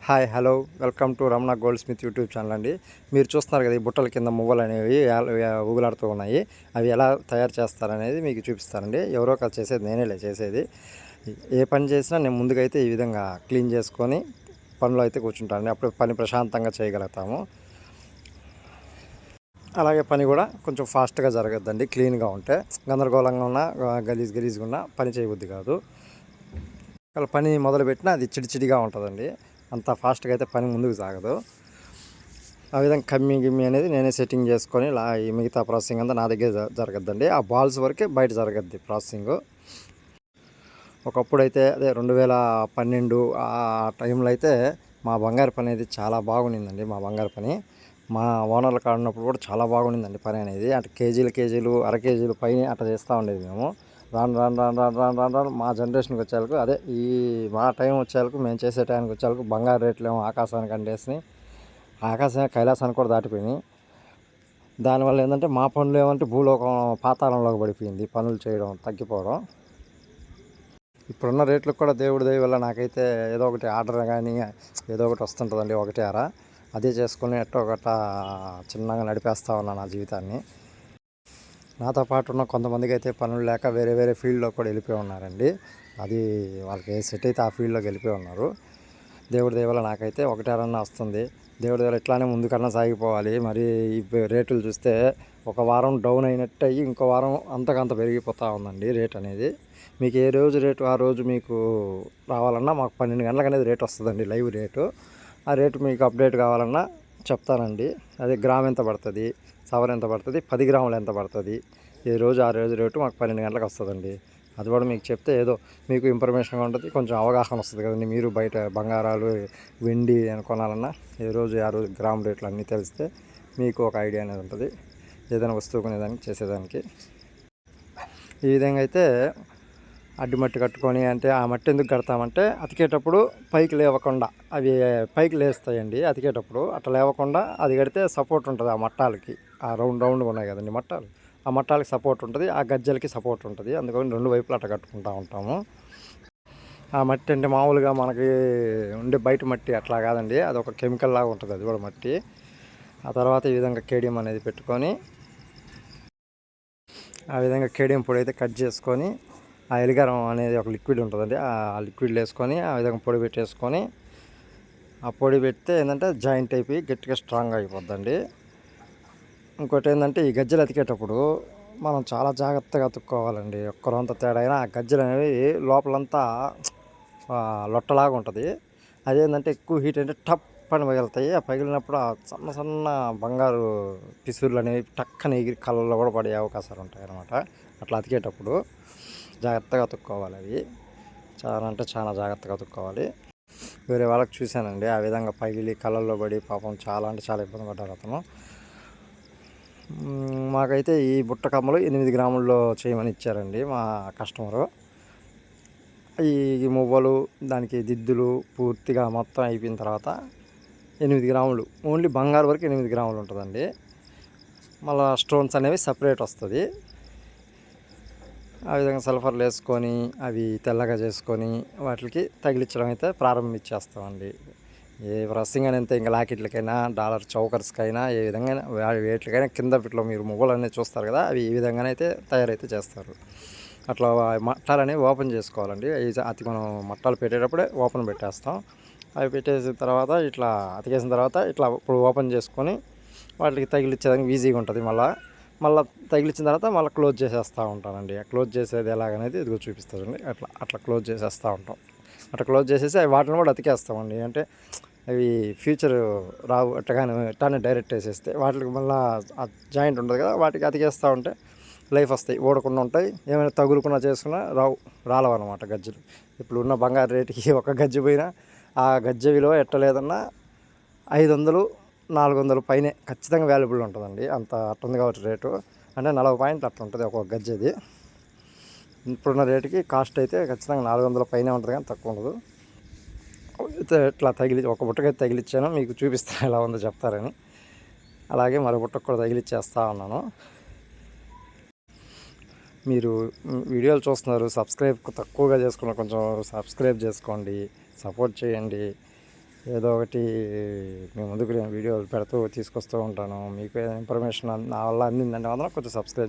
Hi hello welcome to Ramana gold Smith YouTube channel అండి. మీరు చూస్తున్నారు కదా, ఈ బుట్టల కింద మువ్వలు అనేవి ఊగులాడుతూ ఉన్నాయి. అవి ఎలా తయారు చేస్తారనేది మీకు చూపిస్తానండి. ఎవరో ఒకరు చేసేది, నేనేలే చేసేది. ఏ పని చేసినా నేను ముందుకైతే ఈ విధంగా క్లీన్ చేసుకొని పనిలో అయితే కూర్చుంటానండి. అప్పుడు పని ప్రశాంతంగా చేయగలుగుతాము. అలాగే పని కూడా కొంచెం ఫాస్ట్గా జరగద్దండి. క్లీన్గా ఉంటే గందరగోళంగా ఉన్న, గలీజ్గా ఉన్న పని చేయబుద్ది కాదు. అలా పని మొదలుపెట్టినా అది చిడిచిడిగా ఉంటుందండి. అంత ఫాస్ట్గా అయితే పని ముందుకు సాగదు. ఆ విధంగా గిమ్మి అనేది నేనే సెట్టింగ్ చేసుకొని ఈ మిగతా ప్రాసెసింగ్ అంతా నా దగ్గర జరగద్దండి. ఆ బాల్స్ వరకే బయట జరగద్ది ప్రాసెసింగ్. ఒకప్పుడు అయితే అదే 2012 ఆ టైంలో అయితే మా బంగారు పని అనేది చాలా బాగుండిందండి. మా బంగారు పని మా ఓనర్లు కాడినప్పుడు కూడా చాలా బాగుండిందండి పని అనేది. అంటే కేజీలు అర కేజీలు పైన అట్లా చేస్తూ ఉండేది మేము. రాను మా జనరేషన్కి వచ్చేలకు, అదే ఈ మా టైం వచ్చేలకు, మేము చేసే టైంకి వచ్చేలకు బంగారు రేట్లు ఏమో ఆకాశానికి అంటేసినాయి. కైలాసానికి కూడా దాటిపోయినాయి. దానివల్ల ఏంటంటే మా పనులు ఏమంటే భూలోకం పాతాళంలోకి పడిపోయింది. పనులు చేయడం తగ్గిపోవడం. ఇప్పుడున్న రేట్లకు కూడా దేవుడి దయ వల్ల నాకైతే ఏదో ఒకటి ఆర్డర్ కానీ ఏదో ఒకటి వస్తుంటుందండి. ఒకటి అరా అదే చేసుకుని ఎట్టో ఒకట చిన్నగా నడిపేస్తూ ఉన్నాను నా జీవితాన్ని. నాతో పాటు ఉన్న కొంతమందికి అయితే పనులు లేక వేరే ఫీల్డ్లో కూడా వెళ్ళిపోయి ఉన్నారండి. అది వాళ్ళకి సెట్ అయితే ఆ ఫీల్డ్లోకి వెళ్ళిపోయి ఉన్నారు. దేవుడి దయ వల్ల నాకైతే ఒకటేరన్నా వస్తుంది. దేవుడి దయ ఇట్లానే ముందుకన్నా సాగిపోవాలి. మరి ఈ రేట్లు చూస్తే ఒక వారం డౌన్ అయినట్టు అయ్యి ఇంకో వారం అంతకంత పెరిగిపోతూ ఉందండి రేట్ అనేది. మీకు ఏ రోజు రేటు ఆ రోజు మీకు రావాలన్నా మాకు 12 గంటలకు అనేది రేట్ వస్తుందండి, లైవ్ రేటు. ఆ రేటు మీకు అప్డేట్ కావాలన్నా చెప్తానండి. అదే గ్రామ్ ఎంత పడుతుంది, సవర్ ఎంత పడుతుంది, 10 గ్రాములు ఎంత పడుతుంది, ఏ రోజు ఆ రోజు రేటు మాకు 12 గంటలకు వస్తుందండి. అది కూడా మీకు చెప్తే ఏదో మీకు ఇన్ఫర్మేషన్గా ఉంటుంది, కొంచెం అవగాహన వస్తుంది కదండి. మీరు బయట బంగారాలు, వెండి కొనాలన్నా ఏ రోజు ఆ రోజు గ్రామ్ రేట్లు అన్నీ తెలిస్తే మీకు ఒక ఐడియా అనేది ఉంటుంది ఏదైనా వస్తువు కొనేదానికి, చేసేదానికి. ఈ విధంగా అయితే అడ్డు మట్టి కట్టుకొని, అంటే ఆ మట్టి ఎందుకు కడతామంటే అతికేటప్పుడు పైకి లేవకుండా, అవి పైకి లేస్తాయండి అతికేటప్పుడు. అట్లా లేవకుండా అది కడితే సపోర్ట్ ఉంటుంది ఆ మట్టాలకి. ఆ రౌండ్గా ఉన్నాయి కదండి మట్టాలు, ఆ మట్టాలకి సపోర్ట్ ఉంటుంది, ఆ గజ్జలకి సపోర్ట్ ఉంటుంది. అందుకని రెండు వైపులు అట్లా కట్టుకుంటూ ఉంటాము. ఆ మట్టి అంటే మామూలుగా మనకి ఉండే బయట మట్టి అట్లా కాదండి, అది ఒక కెమికల్ లాగా ఉంటుంది, అది కూడా మట్టి. ఆ తర్వాత ఈ విధంగా కేడియం అనేది పెట్టుకొని, ఆ విధంగా కేడియం పొడి అయితే కట్ చేసుకొని, ఆ ఎలిగారం అనేది ఒక లిక్విడ్ ఉంటుందండి, ఆ లిక్విడ్లో వేసుకొని ఆ విధంగా పొడి పెట్టేసుకొని, ఆ పొడి పెడితే ఏంటంటే జాయింట్ అయిపోయి గట్టిగా స్ట్రాంగ్ అయిపోద్దండి. ఇంకోటి ఏంటంటే ఈ గజ్జలు అతికేటప్పుడు మనం చాలా జాగ్రత్తగా అతుక్కోవాలండి. ఒక్కరంత తేడా అయినా ఆ గజ్జలు అనేవి లోపలంతా లొట్టలాగా ఉంటుంది. అదేంటంటే ఎక్కువ హీట్ అంటే టప్ అని పగులుతాయి. ఆ పగిలినప్పుడు ఆ సన్న బంగారు పిసుర్లు అనేవి టక్కన ఎగిరి కళ్ళల్లో కూడా పడే అవకాశాలు ఉంటాయి అన్నమాట. అట్లా అతికేటప్పుడు జాగ్రత్తగా అతుక్కోవాలి. అవి చాలా అంటే చాలా జాగ్రత్తగా అతుక్కోవాలి. వేరే వాళ్ళకి చూశానండి ఆ విధంగా పగిలి కళ్ళల్లో పడి పాపం చాలా అంటే చాలా ఇబ్బంది పడ్డారు అతను. మాకైతే ఈ బుట్ట కమ్మలు 8 గ్రాముల్లో చేయమని ఇచ్చారండి మా కస్టమరు. ఈ మువ్వలు, దానికి దిద్దులు పూర్తిగా మొత్తం అయిపోయిన తర్వాత 8 గ్రాములు, ఓన్లీ బంగారు వరకు 8 గ్రాములు ఉంటుందండి. మళ్ళీ స్టోన్స్ అనేవి సపరేట్ వస్తుంది. ఆ విధంగా సల్ఫర్లు వేసుకొని అవి తెల్లగా చేసుకొని వాటికి తగిలించడం అయితే ప్రారంభించేస్తామండి. ఏ రస్సింగ్ అని అంతే, ఇంకా లాకెట్లకైనా, డాలర్ చౌకర్స్కైనా, ఏ విధంగా వేట్లకైనా కింద వీటిలో మీరు మువ్వలు అనేది చూస్తారు కదా, అవి ఈ విధంగానైతే తయారైతే చేస్తారు. అట్లా మట్టాలు అనేవి ఓపెన్ చేసుకోవాలండి. అతి మనం మట్టాలు పెట్టేటప్పుడే ఓపెన్ పెట్టేస్తాం. అవి పెట్టేసిన తర్వాత ఇట్లా అతికేసిన తర్వాత ఇట్లా ఇప్పుడు ఓపెన్ చేసుకొని వాటికి తగిలించేదానికి ఈజీగా ఉంటుంది. మళ్ళీ తగిలించిన తర్వాత మళ్ళీ క్లోజ్ చేసేస్తూ ఉంటానండి. క్లోజ్ చేసేది ఎలాగనేది ఇదిగో చూపిస్తారండి. అట్లా క్లోజ్ చేసేస్తూ ఉంటాం. అట్లా క్లోజ్ చేసేసి అవి వాటిని కూడా అతికేస్తామండి. అంటే అవి ఫ్యూచర్ రావు, ఎట్టానే డైరెక్ట్ వేసేస్తే వాటికి మళ్ళీ ఆ జాయింట్ ఉంటుంది కదా, వాటికి అతికేస్తూ ఉంటే లైఫ్ వస్తాయి, ఓడకుండా ఉంటాయి. ఏమైనా తగులుకున్నా చేసుకున్నా రాలవన్నమాట గజ్జలు. ఇప్పుడు ఉన్న బంగారు రేటుకి ఒక గజ్జి పోయినా ఆ గజ్జె విలువ ఎట్టలేదన్నా 500 400 పైనే ఖచ్చితంగా వాల్యుబుల్ ఉంటుందండి. అంత అట్టుంది కాబట్టి రేటు అంటే 40 పాయింట్లు అట్లా ఉంటుంది ఒక్కొక్క గజ్జెది. ఇప్పుడున్న రేటుకి కాస్ట్ అయితే ఖచ్చితంగా 400 పైనే ఉంటుంది, కానీ తక్కువ ఉండదు. అయితే ఇట్లా ఒక బుట్టకైతే తగిలిచ్చాను, మీకు చూపిస్తాను ఎలా ఉందో చెప్తారని. అలాగే మరో బుట్టకు కూడా తగిలిచ్చేస్తూ ఉన్నాను. మీరు వీడియోలు చూస్తున్నారు, సబ్స్క్రైబ్ తక్కువగా చేసుకున్న కొంచెం సబ్స్క్రైబ్ చేసుకోండి, సపోర్ట్ చేయండి. ఏదో ఒకటి మీ ముందుకు నేను వీడియోలు పెడుతూ తీసుకొస్తూ ఉంటాను. మీకు ఇన్ఫర్మేషన్ నా వల్ల అందిందంటే మాత్రం కొంచెం సబ్స్క్రైబ్